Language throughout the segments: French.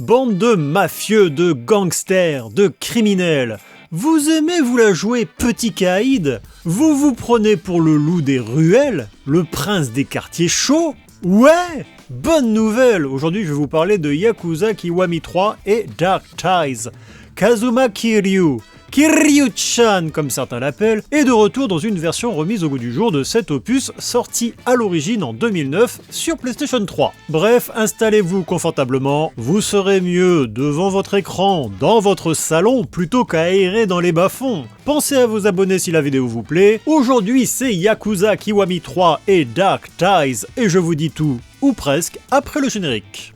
Bande de mafieux, de gangsters, de criminels. Vous aimez vous la jouer petit caïd? Vous vous prenez pour le loup des ruelles? Le prince des quartiers chauds? Ouais! Bonne nouvelle! Aujourd'hui je vais vous parler de Yakuza Kiwami 3 et Dark Ties. Kazuma Kiryu, Kiryu-chan comme certains l'appellent, est de retour dans une version remise au goût du jour de cet opus sorti à l'origine en 2009 sur PlayStation 3. Bref, installez-vous confortablement, vous serez mieux devant votre écran, dans votre salon, plutôt qu'à errer dans les bas-fonds. Pensez à vous abonner si la vidéo vous plaît. Aujourd'hui c'est Yakuza Kiwami 3 et Dark Ties, et je vous dis tout, ou presque, après le générique.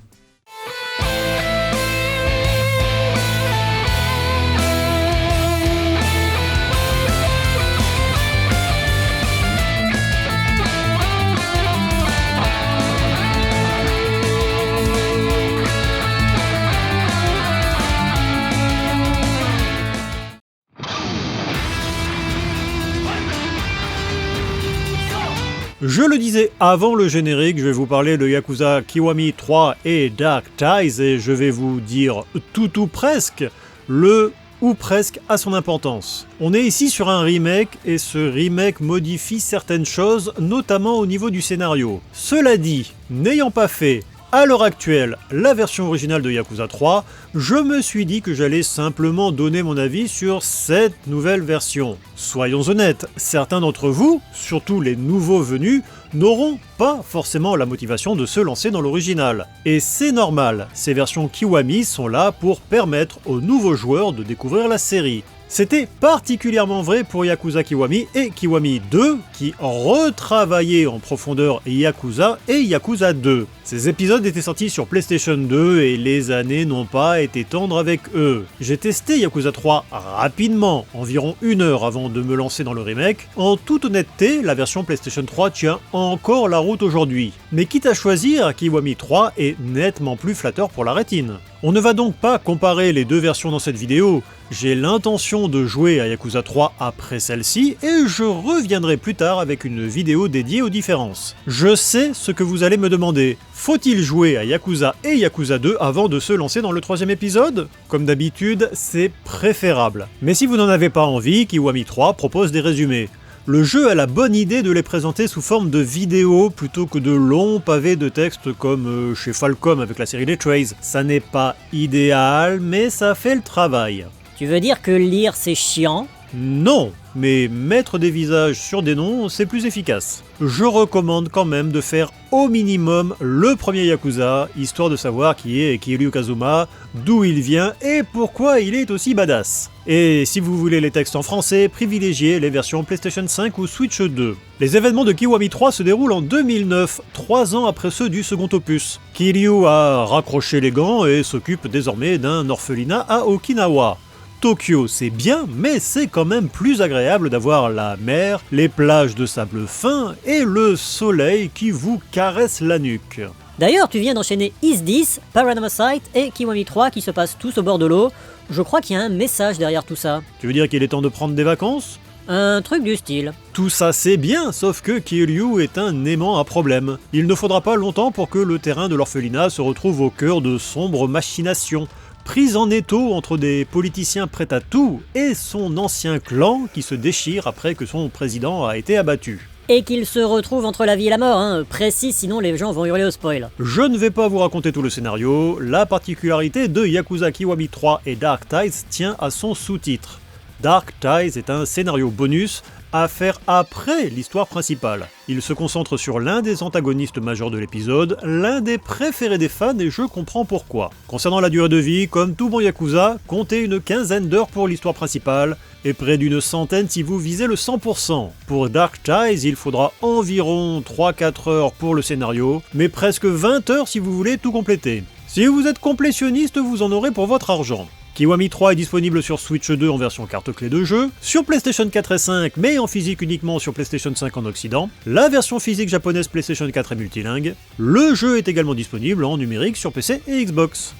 Je le disais avant le générique, je vais vous parler de Yakuza Kiwami 3 et Dark Ties et je vais vous dire tout ou presque, le ou presque à son importance. On est ici sur un remake et ce remake modifie certaines choses, notamment au niveau du scénario. Cela dit, n'ayant pas fait à l'heure actuelle la version originale de Yakuza 3, je me suis dit que j'allais simplement donner mon avis sur cette nouvelle version. Soyons honnêtes, certains d'entre vous, surtout les nouveaux venus, n'auront pas forcément la motivation de se lancer dans l'original. Et c'est normal, ces versions Kiwami sont là pour permettre aux nouveaux joueurs de découvrir la série. C'était particulièrement vrai pour Yakuza Kiwami et Kiwami 2, qui retravaillaient en profondeur Yakuza et Yakuza 2. Ces épisodes étaient sortis sur PlayStation 2 et les années n'ont pas été tendres avec eux. J'ai testé Yakuza 3 rapidement, environ 1 heure avant de me lancer dans le remake. En toute honnêteté, la version PlayStation 3 tient encore la route aujourd'hui. Mais quitte à choisir, Kiwami 3 est nettement plus flatteur pour la rétine. On ne va donc pas comparer les deux versions dans cette vidéo. J'ai l'intention de jouer à Yakuza 3 après celle-ci et je reviendrai plus tard avec une vidéo dédiée aux différences. Je sais ce que vous allez me demander. Faut-il jouer à Yakuza et Yakuza 2 avant de se lancer dans le 3e épisode? Comme d'habitude, c'est préférable. Mais si vous n'en avez pas envie, Kiwami 3 propose des résumés. Le jeu a la bonne idée de les présenter sous forme de vidéos plutôt que de longs pavés de texte comme chez Falcom avec la série des Trays. Ça n'est pas idéal, mais ça fait le travail. Tu veux dire que lire c'est chiant? Non, mais mettre des visages sur des noms, c'est plus efficace. Je recommande quand même de faire au minimum le premier Yakuza, histoire de savoir qui est Kiryu Kazuma, d'où il vient et pourquoi il est aussi badass. Et si vous voulez les textes en français, privilégiez les versions PlayStation 5 ou Switch 2. Les événements de Kiwami 3 se déroulent en 2009, 3 ans après ceux du second opus. Kiryu a raccroché les gants et s'occupe désormais d'un orphelinat à Okinawa. Tokyo, c'est bien, mais c'est quand même plus agréable d'avoir la mer, les plages de sable fin et le soleil qui vous caresse la nuque. D'ailleurs, tu viens d'enchaîner Is This, Paranama Sight et Kiwami 3 qui se passent tous au bord de l'eau. Je crois qu'il y a un message derrière tout ça. Tu veux dire qu'il est temps de prendre des vacances? Un truc du style. Tout ça c'est bien, sauf que Kiryu est un aimant à problème. Il ne faudra pas longtemps pour que le terrain de l'orphelinat se retrouve au cœur de sombres machinations. Prise en étau entre des politiciens prêts à tout et son ancien clan qui se déchire après que son président a été abattu. Et qu'il se retrouve entre la vie et la mort, précis sinon les gens vont hurler au spoil. Je ne vais pas vous raconter tout le scénario, la particularité de Yakuza Kiwami 3 et Dark Ties tient à son sous-titre. Dark Ties est un scénario bonus à faire après l'histoire principale. Il se concentre sur l'un des antagonistes majeurs de l'épisode, l'un des préférés des fans et je comprends pourquoi. Concernant la durée de vie, comme tout bon Yakuza, comptez une quinzaine d'heures pour l'histoire principale et près d'une centaine si vous visez le 100%. Pour Dark Ties, il faudra environ 3-4 heures pour le scénario, mais presque 20 heures si vous voulez tout compléter. Si vous êtes complétionniste, vous en aurez pour votre argent. Kiwami 3 est disponible sur Switch 2 en version carte clé de jeu, sur PlayStation 4 et 5 mais en physique uniquement sur PlayStation 5 en Occident, la version physique japonaise PlayStation 4 est multilingue, le jeu est également disponible en numérique sur PC et Xbox.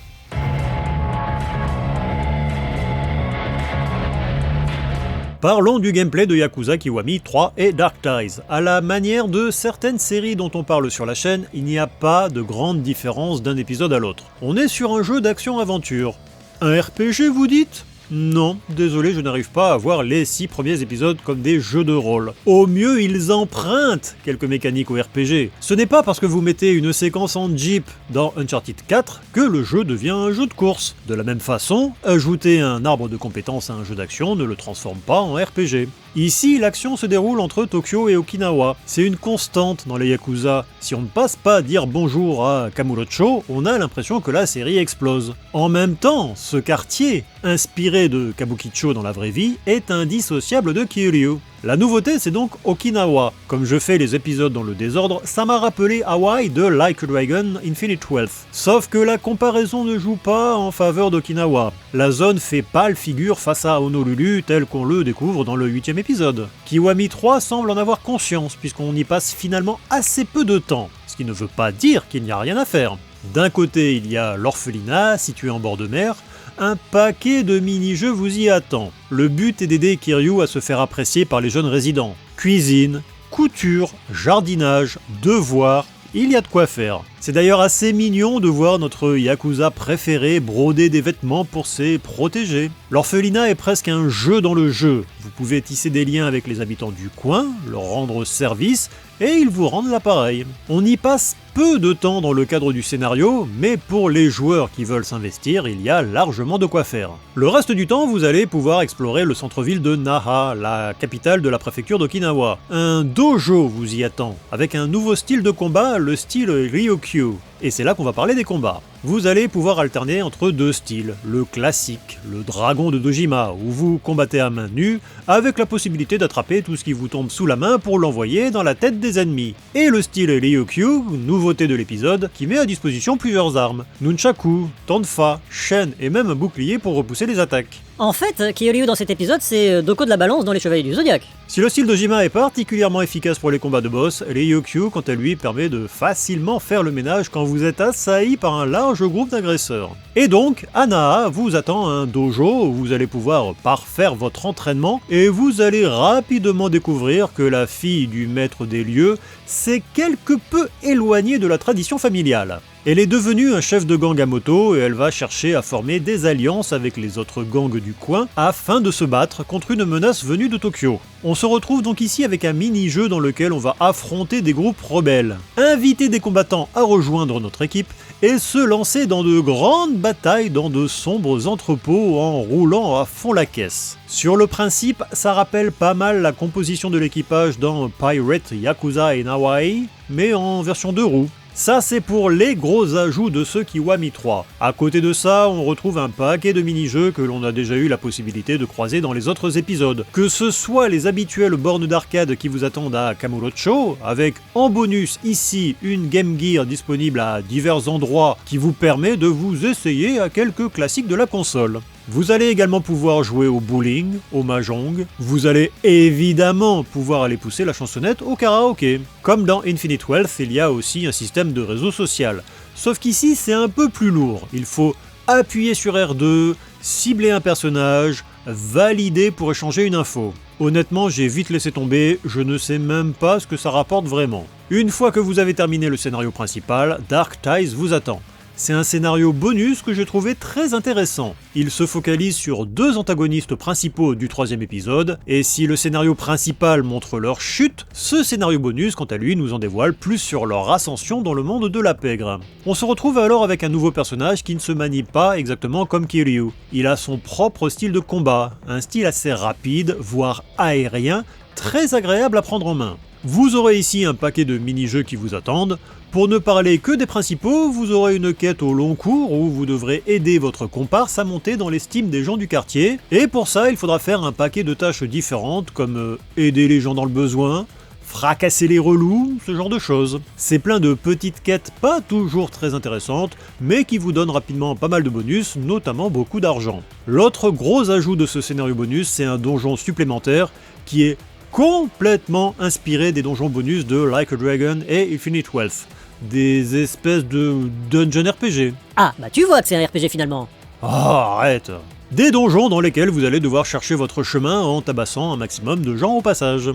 Parlons du gameplay de Yakuza Kiwami 3 et Dark Ties. À la manière de certaines séries dont on parle sur la chaîne, il n'y a pas de grande différence d'un épisode à l'autre. On est sur un jeu d'action-aventure. Un RPG vous dites ? Non, désolé, je n'arrive pas à voir les 6 premiers épisodes comme des jeux de rôle. Au mieux, ils empruntent quelques mécaniques au RPG. Ce n'est pas parce que vous mettez une séquence en Jeep dans Uncharted 4 que le jeu devient un jeu de course. De la même façon, ajouter un arbre de compétences à un jeu d'action ne le transforme pas en RPG. Ici, l'action se déroule entre Tokyo et Okinawa. C'est une constante dans les Yakuza. Si on ne passe pas dire bonjour à Kamurocho, on a l'impression que la série explose. En même temps, ce quartier, inspiré de Kabukicho dans la vraie vie, est indissociable de Kiryu. La nouveauté, c'est donc Okinawa. Comme je fais les épisodes dans le désordre, ça m'a rappelé Hawaii de Like a Dragon Infinite Wealth. Sauf que la comparaison ne joue pas en faveur d'Okinawa. La zone fait pâle figure face à Honolulu tel qu'on le découvre dans le 8e épisode. Kiwami 3 semble en avoir conscience puisqu'on y passe finalement assez peu de temps, ce qui ne veut pas dire qu'il n'y a rien à faire. D'un côté, il y a l'orphelinat situé en bord de mer. Un paquet de mini-jeux vous y attend. Le but est d'aider Kiryu à se faire apprécier par les jeunes résidents. Cuisine, couture, jardinage, devoirs, il y a de quoi faire. C'est d'ailleurs assez mignon de voir notre Yakuza préféré broder des vêtements pour ses protégés. L'orphelinat est presque un jeu dans le jeu. Vous pouvez tisser des liens avec les habitants du coin, leur rendre service, et ils vous rendent l'appareil. On y passe peu de temps dans le cadre du scénario, mais pour les joueurs qui veulent s'investir, il y a largement de quoi faire. Le reste du temps, vous allez pouvoir explorer le centre-ville de Naha, la capitale de la préfecture d'Okinawa. Un dojo vous y attend, avec un nouveau style de combat, le style Ryokyu. Et c'est là qu'on va parler des combats. Vous allez pouvoir alterner entre deux styles, le classique, le dragon de Dojima, où vous combattez à main nue, avec la possibilité d'attraper tout ce qui vous tombe sous la main pour l'envoyer dans la tête des ennemis. Et le style Ryokyu, nouveauté de l'épisode, qui met à disposition plusieurs armes, nunchaku, tonfa, shen et même un bouclier pour repousser les attaques. En fait, Kiryu dans cet épisode, c'est Doko de la balance dans les Chevaliers du Zodiaque. Si le style Dojima est particulièrement efficace pour les combats de boss, Ryokyu, quant à lui, permet de facilement faire le ménage quand vous êtes assailli par un large groupe d'agresseurs. Et donc, à Naha vous attend un dojo où vous allez pouvoir parfaire votre entraînement et vous allez rapidement découvrir que la fille du maître des lieux s'est quelque peu éloignée de la tradition familiale. Elle est devenue un chef de gang à moto et elle va chercher à former des alliances avec les autres gangs du coin afin de se battre contre une menace venue de Tokyo. On se retrouve donc ici avec un mini-jeu dans lequel on va affronter des groupes rebelles, inviter des combattants à rejoindre notre équipe et se lancer dans de grandes batailles dans de sombres entrepôts en roulant à fond la caisse. Sur le principe, ça rappelle pas mal la composition de l'équipage dans Pirate Yakuza in Hawaii, mais en version 2 roues. Ça c'est pour les gros ajouts de ce Kiwami 3. À côté de ça, on retrouve un paquet de mini-jeux que l'on a déjà eu la possibilité de croiser dans les autres épisodes. Que ce soit les habituelles bornes d'arcade qui vous attendent à Kamurocho, avec en bonus ici une Game Gear disponible à divers endroits qui vous permet de vous essayer à quelques classiques de la console. Vous allez également pouvoir jouer au bowling, au mahjong, vous allez évidemment pouvoir aller pousser la chansonnette au karaoké. Comme dans Infinite Wealth, il y a aussi un système de réseau social. Sauf qu'ici c'est un peu plus lourd, il faut appuyer sur R2, cibler un personnage, valider pour échanger une info. Honnêtement, j'ai vite laissé tomber, je ne sais même pas ce que ça rapporte vraiment. Une fois que vous avez terminé le scénario principal, Dark Ties vous attend. C'est un scénario bonus que j'ai trouvé très intéressant. Il se focalise sur 2 antagonistes principaux du 3e épisode, et si le scénario principal montre leur chute, ce scénario bonus, quant à lui, nous en dévoile plus sur leur ascension dans le monde de la pègre. On se retrouve alors avec un nouveau personnage qui ne se manie pas exactement comme Kiryu. Il a son propre style de combat, un style assez rapide, voire aérien, très agréable à prendre en main. Vous aurez ici un paquet de mini-jeux qui vous attendent. Pour ne parler que des principaux, vous aurez une quête au long cours où vous devrez aider votre comparse à monter dans l'estime des gens du quartier. Et pour ça, il faudra faire un paquet de tâches différentes comme aider les gens dans le besoin, fracasser les relous, ce genre de choses. C'est plein de petites quêtes pas toujours très intéressantes, mais qui vous donnent rapidement pas mal de bonus, notamment beaucoup d'argent. L'autre gros ajout de ce scénario bonus, c'est un donjon supplémentaire qui est complètement inspiré des donjons bonus de Like a Dragon et Infinite Wealth. Des espèces de dungeon RPG. Ah, bah tu vois que c'est un RPG finalement. Oh, arrête. Des donjons dans lesquels vous allez devoir chercher votre chemin en tabassant un maximum de gens au passage.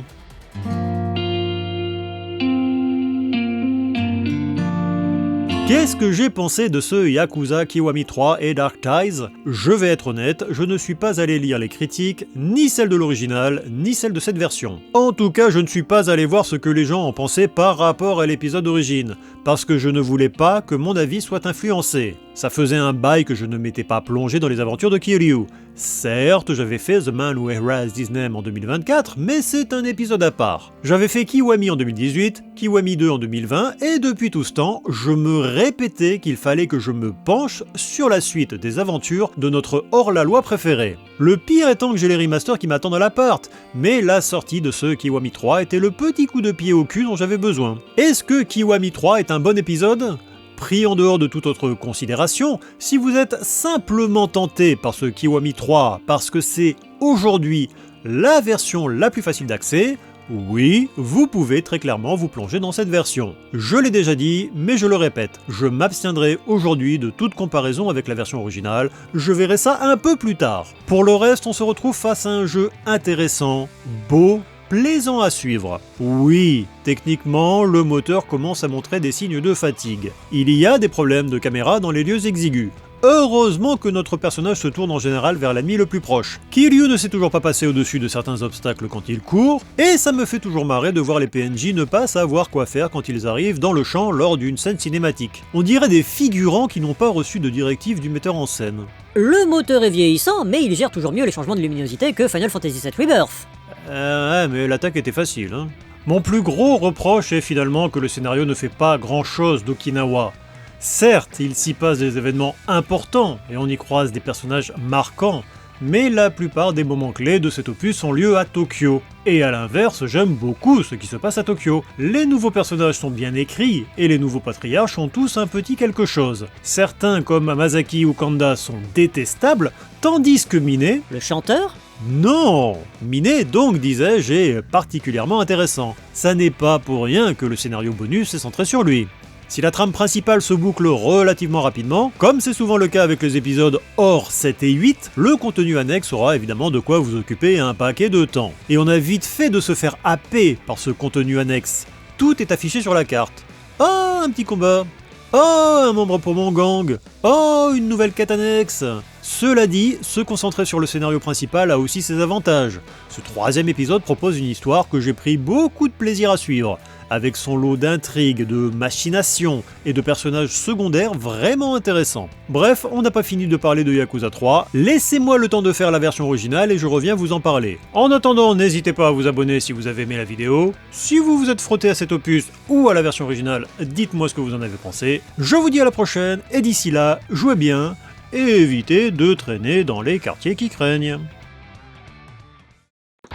Qu'est-ce que j'ai pensé de ce Yakuza Kiwami 3 et Dark Ties? Je vais être honnête, je ne suis pas allé lire les critiques, ni celles de l'original, ni celles de cette version. En tout cas, je ne suis pas allé voir ce que les gens en pensaient par rapport à l'épisode d'origine, parce que je ne voulais pas que mon avis soit influencé. Ça faisait un bail que je ne m'étais pas plongé dans les aventures de Kiryu. Certes, j'avais fait The Man Who Erased His Name en 2024, mais c'est un épisode à part. J'avais fait Kiwami en 2018, Kiwami 2 en 2020, et depuis tout ce temps, je me répétais qu'il fallait que je me penche sur la suite des aventures de notre hors-la-loi préféré. Le pire étant que j'ai les remasters qui m'attendent à l'appart, mais la sortie de ce Kiwami 3 était le petit coup de pied au cul dont j'avais besoin. Est-ce que Kiwami 3 est un bon épisode ? Pris en dehors de toute autre considération, si vous êtes simplement tenté par ce Kiwami 3 parce que c'est aujourd'hui la version la plus facile d'accès, oui, vous pouvez très clairement vous plonger dans cette version. Je l'ai déjà dit, mais je le répète, je m'abstiendrai aujourd'hui de toute comparaison avec la version originale, je verrai ça un peu plus tard. Pour le reste, on se retrouve face à un jeu intéressant, beau, plaisant à suivre. Oui, techniquement, le moteur commence à montrer des signes de fatigue. Il y a des problèmes de caméra dans les lieux exigus. Heureusement que notre personnage se tourne en général vers l'ennemi le plus proche. Kiryu ne sait toujours pas passer au-dessus de certains obstacles quand il court, et ça me fait toujours marrer de voir les PNJ ne pas savoir quoi faire quand ils arrivent dans le champ lors d'une scène cinématique. On dirait des figurants qui n'ont pas reçu de directive du metteur en scène. Le moteur est vieillissant, mais il gère toujours mieux les changements de luminosité que Final Fantasy VII Rebirth. Ouais, mais l'attaque était facile, hein. Mon plus gros reproche est finalement que le scénario ne fait pas grand-chose d'Okinawa. Certes, il s'y passe des événements importants et on y croise des personnages marquants, mais la plupart des moments clés de cet opus ont lieu à Tokyo. Et à l'inverse, j'aime beaucoup ce qui se passe à Tokyo. Les nouveaux personnages sont bien écrits, et les nouveaux patriarches ont tous un petit quelque chose. Certains, comme Masaki ou Kanda, sont détestables, tandis que Mine... Le chanteur ? Non! Mine, donc, disais-je, est particulièrement intéressant. Ça n'est pas pour rien que le scénario bonus est centré sur lui. Si la trame principale se boucle relativement rapidement, comme c'est souvent le cas avec les épisodes hors 7 et 8, le contenu annexe aura évidemment de quoi vous occuper un paquet de temps. Et on a vite fait de se faire happer par ce contenu annexe. Tout est affiché sur la carte. Oh, un petit combat. Oh, un membre pour mon gang. Oh, une nouvelle quête annexe. Cela dit, se concentrer sur le scénario principal a aussi ses avantages. Ce troisième épisode propose une histoire que j'ai pris beaucoup de plaisir à suivre, avec son lot d'intrigues, de machinations et de personnages secondaires vraiment intéressants. Bref, on n'a pas fini de parler de Yakuza 3, laissez-moi le temps de faire la version originale et je reviens vous en parler. En attendant, n'hésitez pas à vous abonner si vous avez aimé la vidéo. Si vous vous êtes frotté à cet opus ou à la version originale, dites-moi ce que vous en avez pensé. Je vous dis à la prochaine, et d'ici là, jouez bien, et évitez de traîner dans les quartiers qui craignent.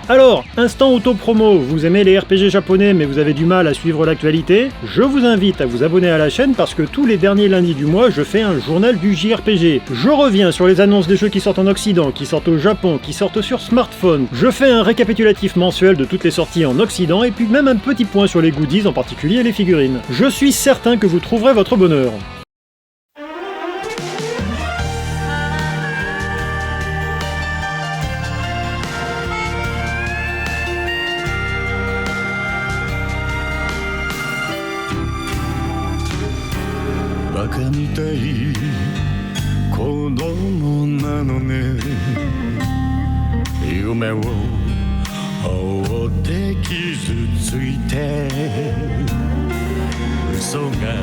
Alors, instant auto-promo, vous aimez les RPG japonais mais vous avez du mal à suivre l'actualité? Je vous invite à vous abonner à la chaîne parce que tous les derniers lundis du mois, je fais un journal du JRPG. Je reviens sur les annonces des jeux qui sortent en Occident, qui sortent au Japon, qui sortent sur smartphone. Je fais un récapitulatif mensuel de toutes les sorties en Occident et puis même un petit point sur les goodies, en particulier les figurines. Je suis certain que vous trouverez votre bonheur. Baka mitai kodomo nano ne Yume wo aotte kizu tsuite Uso ga